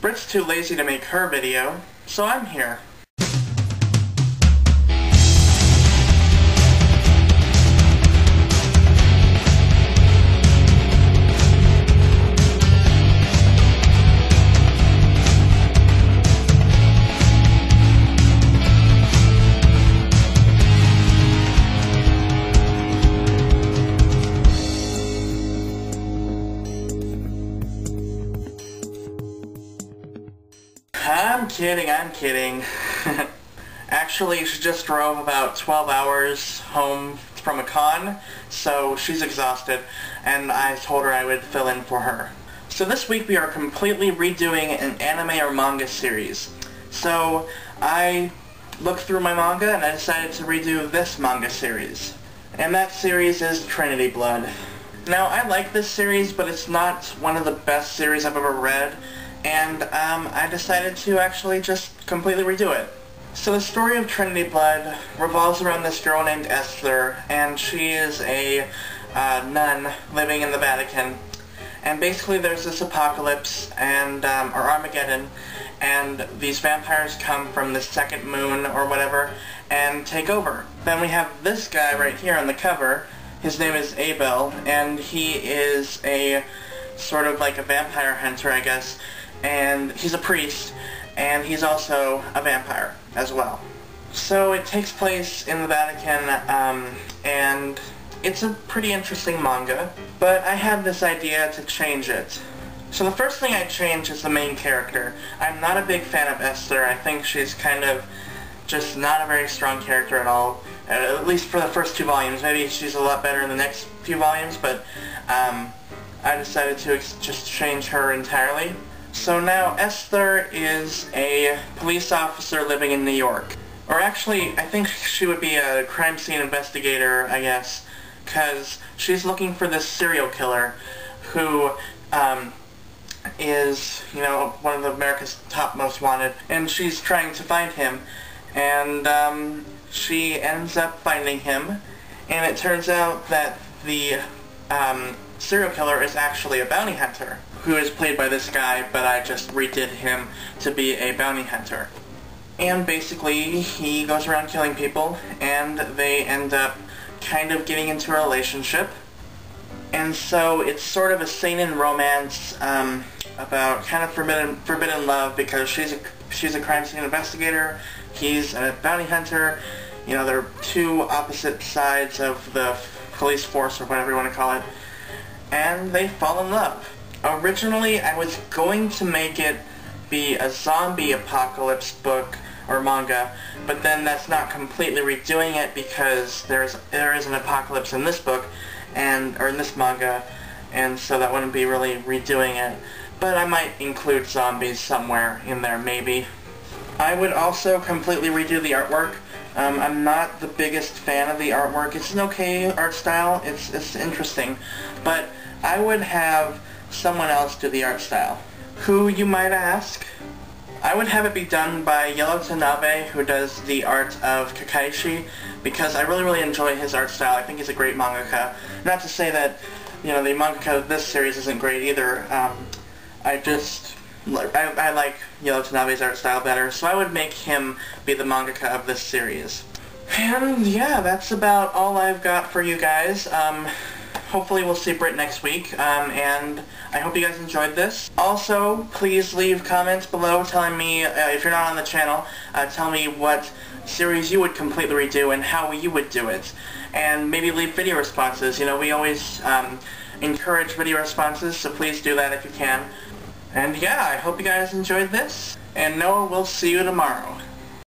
Brit's too lazy to make her video, so I'm here. I'm kidding. Actually, she just drove about 12 hours home from a con, so she's exhausted, and I told her I would fill in for her. So this week we are completely redoing an anime or manga series. So I looked through my manga and I decided to redo this manga series. And that series is Trinity Blood. Now, I like this series, but it's not one of the best series I've ever read. And I decided to actually just completely redo it. So the story of Trinity Blood revolves around this girl named Esther, and she is a nun living in the Vatican. And basically there's this apocalypse, and or Armageddon, and these vampires come from the second moon or whatever and take over. Then we have this guy right here on the cover. His name is Abel, and he is a sort of like a vampire hunter, I guess. And he's a priest, and he's also a vampire as well. So it takes place in the Vatican, and it's a pretty interesting manga, but I had this idea to change it. So the first thing I changed is the main character. I'm not a big fan of Esther. I think she's kind of just not a very strong character at all, at least for the first 2 volumes. Maybe she's a lot better in the next few volumes, but I decided to just change her entirely. So now Esther is a police officer living in New York. Or actually, I think she would be a crime scene investigator, I guess, because she's looking for this serial killer who is, you know, one of America's top most wanted, and she's trying to find him, and she ends up finding him, and it turns out that the serial killer is actually a bounty hunter, who is played by this guy, but I just redid him to be a bounty hunter. And basically, he goes around killing people, and they end up kind of getting into a relationship. And so it's sort of a seinen romance about kind of forbidden love, because she's a crime scene investigator, he's a bounty hunter. You know, they're two opposite sides of the police force, or whatever you want to call it, and they fall in love. Originally, I was going to make it be a zombie apocalypse book or manga, but then that's not completely redoing it, because there is an apocalypse in this book, or in this manga, and so that wouldn't be really redoing it. But I might include zombies somewhere in there, maybe. I would also completely redo the artwork. I'm not the biggest fan of the artwork. It's an okay art style. It's interesting, but I would have someone else do the art style. Who, you might ask? I would have it be done by Yellow Tanabe, who does the art of Kakaishi, because I really enjoy his art style. I think he's a great mangaka. Not to say that, you know, the mangaka of this series isn't great either. I like Yellow Tanabe's art style better, so I would make him be the mangaka of this series. And yeah, that's about all I've got for you guys. Hopefully we'll see Brit next week, and I hope you guys enjoyed this. Also, please leave comments below telling me, if you're not on the channel, tell me what series you would completely redo and how you would do it. And maybe leave video responses. You know, we always encourage video responses, so please do that if you can. And yeah, I hope you guys enjoyed this, and Noah will see you tomorrow.